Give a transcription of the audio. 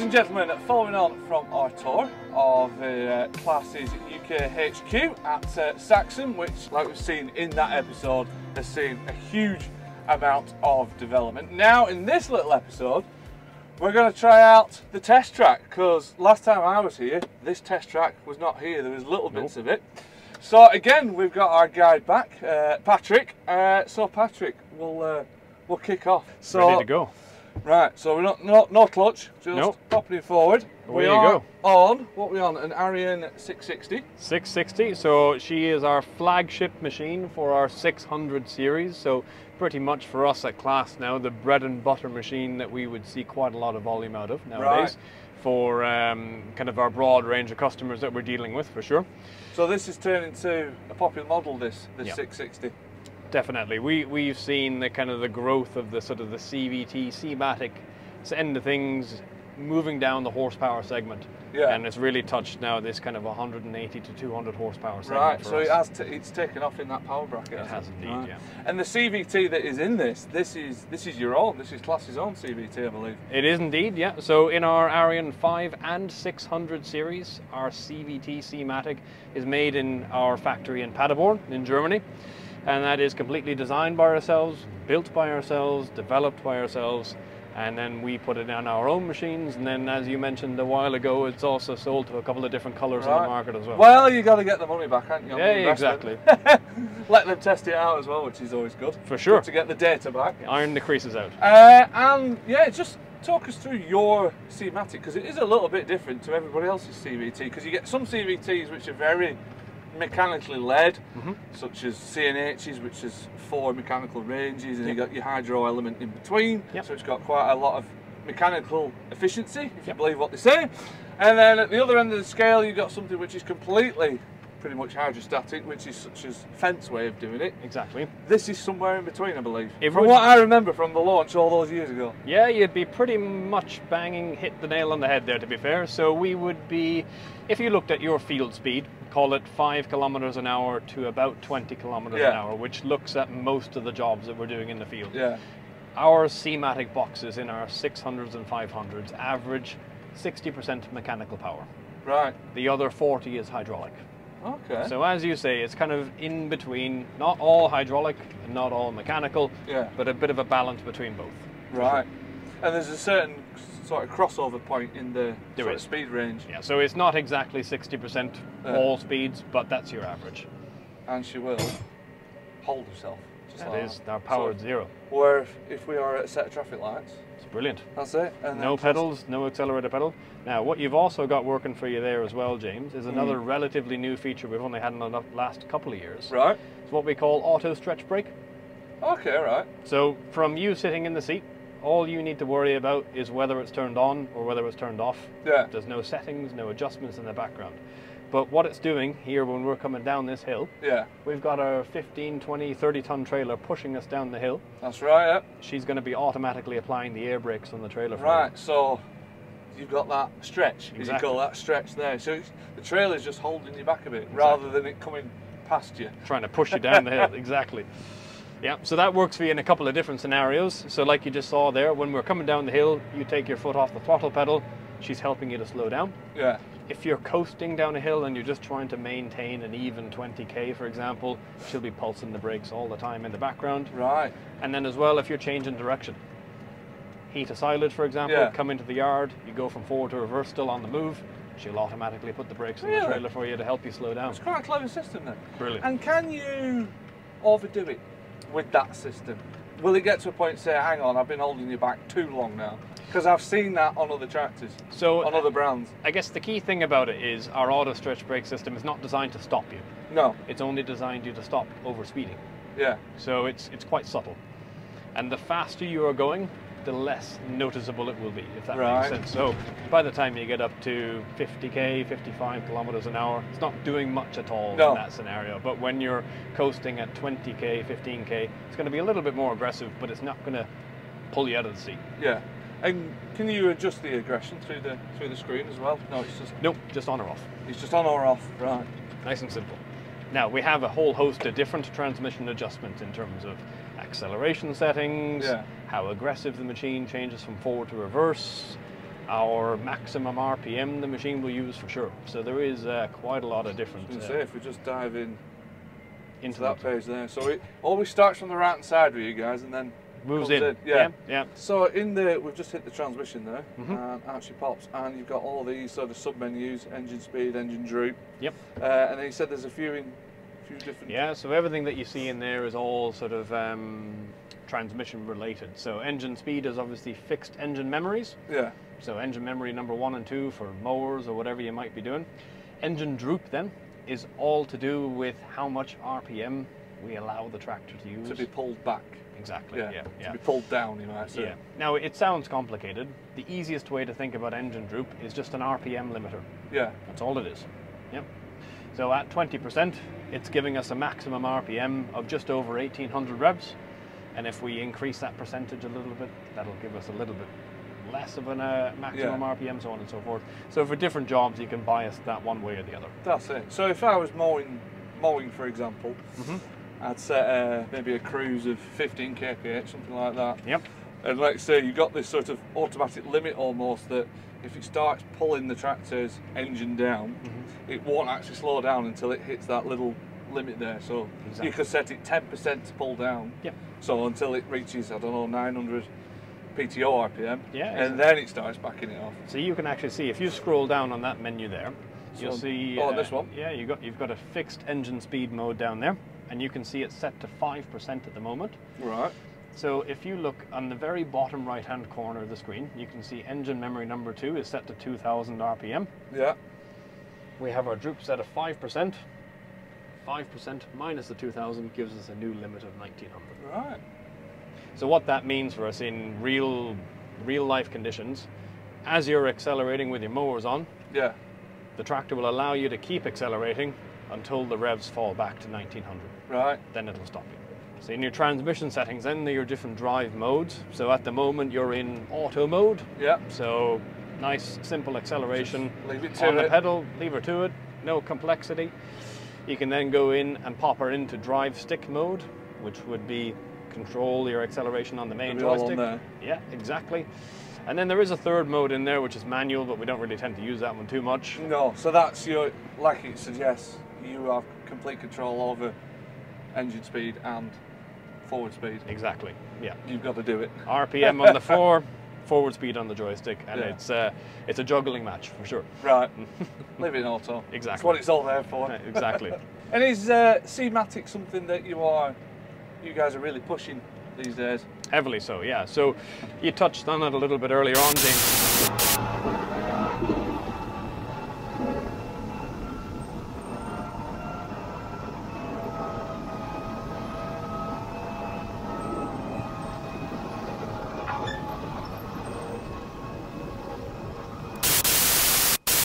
and gentlemen, following on from our tour of Claas's UK HQ at Saxon, which, like we've seen in that episode, has seen a huge amount of development. Now, in this little episode, we're going to try out the test track, because last time I was here, this test track was not here. There was little bits of it. So again, we've got our guide back, Patrick. So Patrick, we'll kick off. So, ready to go. Right, so we're no clutch, just popping forward. Away you go. On, what are we on? An Arion 660. 660, so she is our flagship machine for our 600 series. So pretty much for us at Claas now, the bread and butter machine that we would see quite a lot of volume out of nowadays. Right. For kind of our broad range of customers that we're dealing with, for sure. So this is turning into a popular model, this 660. Definitely. We've seen the kind of the growth of the sort of the CVT, Cmatic end of things moving down the horsepower segment. Yeah. And it's really touched now this kind of 180 to 200 horsepower segment. Right, so it's taken off in that power bracket. It has indeed, right. Yeah. And the CVT that is in this is your own, this is Claas's own CVT, I believe. It is indeed, yeah. So in our Arion 5 and 600 series, our CVT Cmatic is made in our factory in Paderborn in Germany. And that is completely designed by ourselves, built by ourselves, developed by ourselves, and then we put it on our own machines. And then, as you mentioned a while ago, it's also sold to a couple of different colours on the market as well. Well, you got to get the money back, haven't you? Yeah, exactly. Let them test it out as well, which is always good. For sure. Good to get the data back. Iron the creases out. And yeah, just talk us through your Cmatic, because it is a little bit different to everybody else's CVT, because you get some CVTs which are very mechanically led, such as CNHs, which is 4 mechanical ranges, and you got your hydro element in between, so it's got quite a lot of mechanical efficiency, if you believe what they say. And then at the other end of the scale, you've got something which is completely pretty much hydrostatic, which is such as Fent's way of doing it. Exactly. This is somewhere in between, I believe. From what I remember from the launch all those years ago. Yeah, you'd be pretty much hit the nail on the head there, to be fair. So we would be, if you looked at your field speed, call it 5 kilometers an hour to about 20 kilometers an hour, which looks at most of the jobs that we're doing in the field. Yeah. Our Cmatic boxes in our 600s and 500s average 60% mechanical power. Right. The other 40 is hydraulic. Okay. So as you say, it's kind of in between, not all hydraulic and not all mechanical, but a bit of a balance between both. Right. And there's a certain sort of crossover point in the speed range. Yeah, so it's not exactly 60% all speeds, but that's your average. And she will hold herself. That is our powered zero. Where if we are at a set of traffic lights. It's brilliant. That's it. And no pedals, no accelerator pedal. Now, what you've also got working for you there as well, James, is another relatively new feature we've only had in the last couple of years. Right. It's what we call auto stretch brake. Okay, right. So from you sitting in the seat, all you need to worry about is whether it's turned on or whether it's turned off. Yeah. There's no settings, no adjustments in the background. But what it's doing here when we're coming down this hill, we've got a 15, 20, 30 ton trailer pushing us down the hill. That's right, yeah. She's going to be automatically applying the air brakes on the trailer for Right, you. So you've got that stretch, as you call that stretch there. So the trailer's just holding you back a bit rather than it coming past you. Trying to push you down the hill, exactly. Yeah, so that works for you in a couple of different scenarios. So like you just saw there, when we're coming down the hill, you take your foot off the throttle pedal, she's helping you to slow down. Yeah. If you're coasting down a hill and you're just trying to maintain an even 20k, for example, she'll be pulsing the brakes all the time in the background. Right. And then as well, if you're changing direction, heat a silage, for example, come into the yard, you go from forward to reverse, still on the move, she'll automatically put the brakes on the trailer for you to help you slow down. It's quite a clever system then. Brilliant. And can you overdo it with that system? Will it get to a point, say, hang on, I've been holding you back too long now? Because I've seen that on other tractors, on other brands. I guess the key thing about it is our auto stretch brake system is not designed to stop you. No. It's only designed you to stop over speeding. Yeah. So it's quite subtle. And the faster you are going, the less noticeable it will be, if that makes sense. So by the time you get up to 50k, 55 kilometers an hour, it's not doing much at all in that scenario. But when you're coasting at 20k, 15k, it's going to be a little bit more aggressive, but it's not going to pull you out of the seat. Yeah. And can you adjust the aggression through the screen as well? No, it's just... Nope, just on or off. It's just on or off, right. Nice and simple. Now, we have a whole host of different transmission adjustments in terms of acceleration settings, how aggressive the machine changes from forward to reverse, our maximum RPM the machine will use for sure. So there is quite a lot of different. If we just dive into that page there, so it always starts from the right hand side with you guys, and then moves in. Yeah. So we've just hit the transmission there, and actually pops, and you've got all these sort of sub menus: engine speed, engine droop. Yep. And then you said there's a few different. Yeah. So everything that you see in there is all sort of transmission related. So engine speed is obviously fixed engine memories. Yeah. So engine memory number 1 and 2 for mowers or whatever you might be doing. Engine droop then is all to do with how much RPM we allow the tractor to use. To be pulled back. Exactly, yeah. To be pulled down, you might say. Yeah. Now, it sounds complicated. The easiest way to think about engine droop is just an RPM limiter. Yeah. That's all it is. Yep. So at 20%, it's giving us a maximum RPM of just over 1800 revs. And if we increase that percentage a little bit, that'll give us a little bit less of a maximum RPM, so on and so forth. So for different jobs, you can bias that one way or the other. That's it. So if I was mowing for example, I'd set maybe a cruise of 15 kph, something like that. Yep. And let's say you got this sort of automatic limit almost that if it starts pulling the tractor's engine down, it won't actually slow down until it hits that little limit there. So you could set it 10% to pull down. Yep. So until it reaches, I don't know, 900 PTO RPM, and then it starts backing it off. So you can actually see, if you scroll down on that menu there, you'll see... this one? Yeah, you've got a fixed engine speed mode down there, and you can see it's set to 5% at the moment. Right. So if you look on the very bottom right-hand corner of the screen, you can see engine memory number 2 is set to 2000 RPM. Yeah. We have our droop set of 5%. 5% minus the 2000 gives us a new limit of 1900. Right. So what that means for us in real life conditions, as you're accelerating with your mowers on, the tractor will allow you to keep accelerating until the revs fall back to 1900. Right. Then it'll stop you. So in your transmission settings, then there are your different drive modes. So at the moment you're in auto mode. Yeah. So nice simple acceleration. Just leave it to on the pedal, leave her to it, no complexity. You can then go in and pop her into drive stick mode, which would be control your acceleration on the main joystick. Yeah, exactly. And then there is a third mode in there, which is manual, but we don't really tend to use that one too much. No, so that's your, like it suggests, you have complete control over engine speed and forward speed. Exactly, yeah. You've got to do it. RPM on the floor, forward speed on the joystick, and it's a juggling match for sure. Right. Leave it in auto. Exactly. That's what it's all there for. Exactly. And is Cmatic something that you guys are really pushing these days? Heavily so, yeah. So you touched on it a little bit earlier on, James.